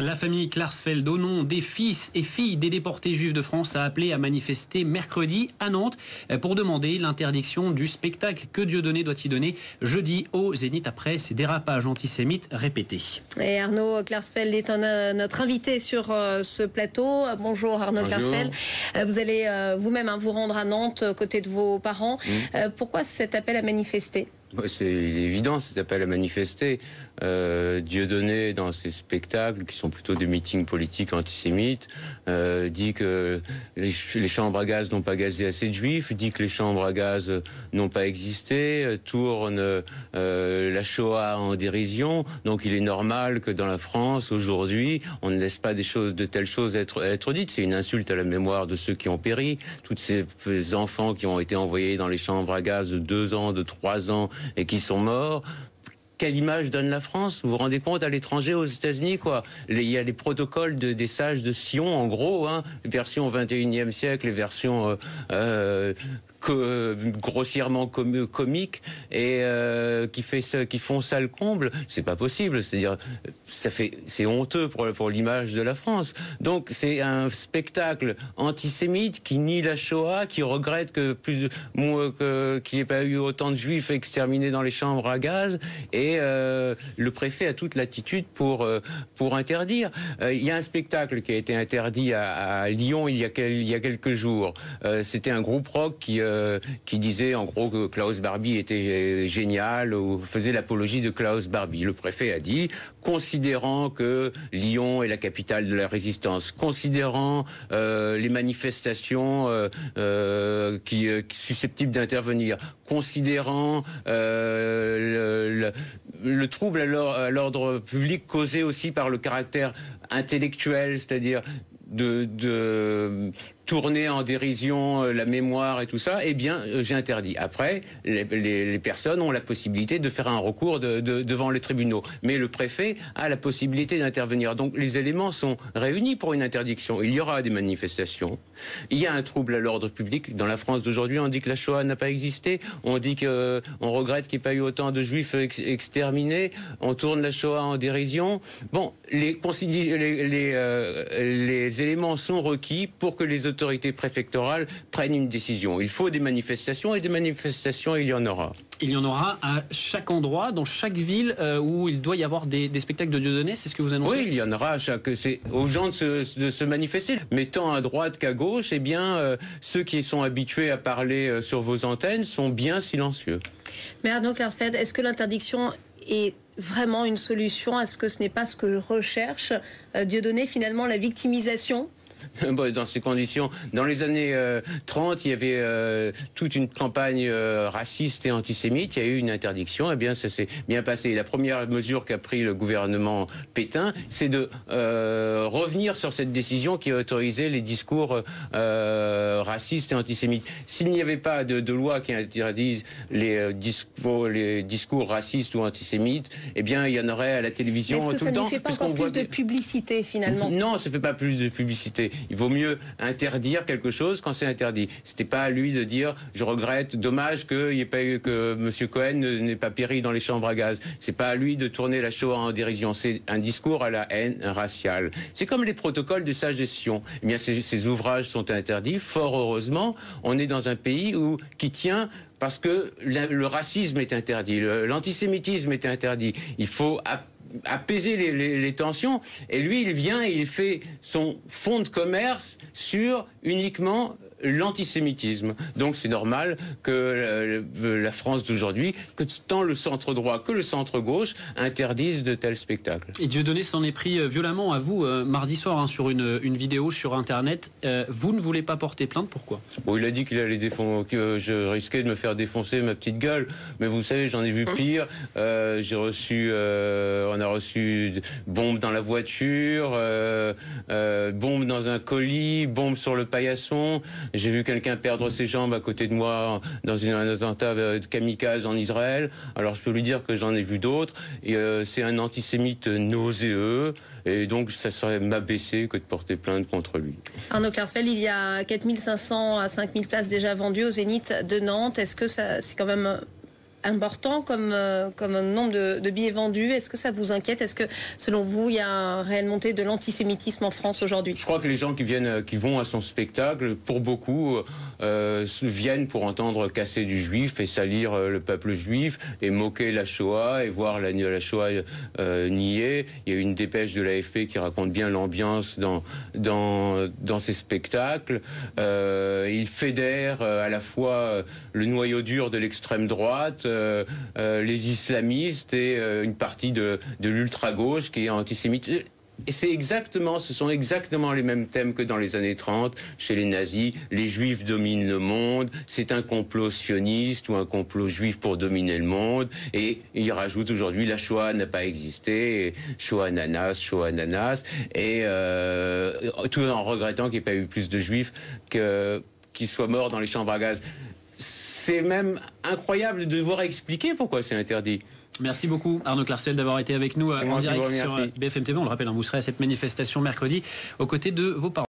La famille Klarsfeld, au nom des fils et filles des déportés juifs de France, a appelé à manifester mercredi à Nantes pour demander l'interdiction du spectacle que Dieudonné doit y donner jeudi au Zénith après ses dérapages antisémites répétés. Et Arnaud Klarsfeld est notre invité sur ce plateau. Bonjour Arnaud Klarsfeld. Vous allez vous-même vous rendre à Nantes aux côtés de vos parents. Pourquoi cet appel à manifester ? C'est évident, cet appel à manifester. Dieudonné, dans ses spectacles, qui sont plutôt des meetings politiques antisémites, dit que les chambres à gaz n'ont pas gazé assez de juifs, dit que les chambres à gaz n'ont pas existé, tourne la Shoah en dérision. Donc il est normal que dans la France, aujourd'hui, on ne laisse pas de telles choses être dites. C'est une insulte à la mémoire de ceux qui ont péri, tous ces enfants qui ont été envoyés dans les chambres à gaz de 2 ans, de 3 ans, et qui sont morts. Quelle image donne la France? Vous vous rendez compte, à l'étranger, aux États-Unis, quoi. Il y a les protocoles des sages de Sion, en gros, version 21e siècle, les versions grossièrement comiques, et qui font ça le comble. C'est pas possible. C'est-à-dire, c'est honteux pour l'image de la France. Donc, c'est un spectacle antisémite qui nie la Shoah, qui regrette qu'il n'y ait pas eu autant de juifs exterminés dans les chambres à gaz, et le préfet a toute l'attitude pour interdire. Il y a un spectacle qui a été interdit à Lyon il y a quelques jours. C'était un groupe rock qui disait en gros que Klaus Barbie était génial, ou faisait l'apologie de Klaus Barbie. Le préfet a dit, considérant que Lyon est la capitale de la résistance, considérant les manifestations susceptibles d'intervenir, considérant le trouble à l'ordre public causé aussi par le caractère intellectuel, c'est-à-dire de tourner en dérision la mémoire et tout ça, eh bien, j'ai interdit. Après, les personnes ont la possibilité de faire un recours devant les tribunaux. Mais le préfet a la possibilité d'intervenir. Donc, les éléments sont réunis pour une interdiction. Il y aura des manifestations. Il y a un trouble à l'ordre public. Dans la France d'aujourd'hui, on dit que la Shoah n'a pas existé. On dit qu'on regrette qu'il n'y ait pas eu autant de juifs exterminés. On tourne la Shoah en dérision. Bon, les éléments sont requis pour que les autorités préfectorales prennent une décision. Il faut des manifestations, et des manifestations, il y en aura. Il y en aura à chaque endroit, dans chaque ville où il doit y avoir des spectacles de Dieudonné, c'est ce que vous annoncez? Oui, il y en aura à chaque... C'est aux gens de se manifester. Mais tant à droite qu'à gauche, eh bien, ceux qui sont habitués à parler sur vos antennes sont bien silencieux. Mais Arnaud Klarsfeld, est-ce que l'interdiction est vraiment une solution? Est-ce que ce n'est pas ce que recherche Dieudonné, finalement, la victimisation? Dans ces conditions, dans les années 30, il y avait toute une campagne raciste et antisémite. Il y a eu une interdiction. Eh bien, ça s'est bien passé. La première mesure qu'a pris le gouvernement Pétain, c'est de revenir sur cette décision qui a autorisé les discours racistes et antisémites. S'il n'y avait pas de loi qui interdise les discours racistes ou antisémites, eh bien, il y en aurait à la télévision tout le temps. Est-ce que ça ne fait pas encore plus de publicité, finalement? Non, ça ne fait pas plus de publicité. Il vaut mieux interdire quelque chose quand c'est interdit. C'était pas à lui de dire je regrette, dommage qu'il n'y ait pas eu que M. Cohen n'ait pas péri dans les chambres à gaz. C'est pas à lui de tourner la Shoah en dérision. C'est un discours à la haine raciale. C'est comme les protocoles de sage de Sion. Eh bien, ces ouvrages sont interdits. Fort heureusement, on est dans un pays qui tient parce que le racisme est interdit, l'antisémitisme est interdit. Il faut apaiser les tensions, et lui il vient et il fait son fonds de commerce sur uniquement l'antisémitisme. Donc c'est normal que la France d'aujourd'hui, que tant le centre droit que le centre gauche interdisent de tels spectacles. Et Dieudonné s'en est pris violemment à vous mardi soir sur une vidéo sur internet. Vous ne voulez pas porter plainte, pourquoi? Bon, il a dit qu'il allait que je risquais de me faire défoncer ma petite gueule, mais vous savez, j'en ai vu pire. On a reçu bombes dans la voiture, bombes dans un colis, bombes sur le paillasson. J'ai vu quelqu'un perdre ses jambes à côté de moi dans un attentat de kamikaze en Israël. Alors je peux lui dire que j'en ai vu d'autres. Et c'est un antisémite nauséeux. Et donc ça serait m'abaisser que de porter plainte contre lui. Arnaud Klarsfeld, il y a 4500 à 5000 places déjà vendues au Zénith de Nantes. Est-ce que c'est quand même important comme un nombre de billets vendus. Est-ce que ça vous inquiète? Est-ce que, selon vous, il y a une réelle montée de l'antisémitisme en France aujourd'hui? Je crois que les gens qui vont à son spectacle, pour beaucoup, viennent pour entendre casser du juif et salir le peuple juif et moquer la Shoah et voir la Shoah niée. Il y a une dépêche de l'AFP qui raconte bien l'ambiance dans ces spectacles. Il fédère à la fois le noyau dur de l'extrême droite, les islamistes et une partie de l'ultra-gauche qui est antisémite. Et ce sont exactement les mêmes thèmes que dans les années 30, chez les nazis. Les juifs dominent le monde, c'est un complot sioniste ou un complot juif pour dominer le monde. Et ils rajoutent aujourd'hui, la Shoah n'a pas existé, Shoah nanas, et tout en regrettant qu'il n'y ait pas eu plus de juifs qui soient morts dans les chambres à gaz. C'est même incroyable de devoir expliquer pourquoi c'est interdit. Merci beaucoup Arnaud Clarcel d'avoir été avec nous en direct sur BFM TV. On le rappelle, vous serez à cette manifestation mercredi aux côtés de vos parents.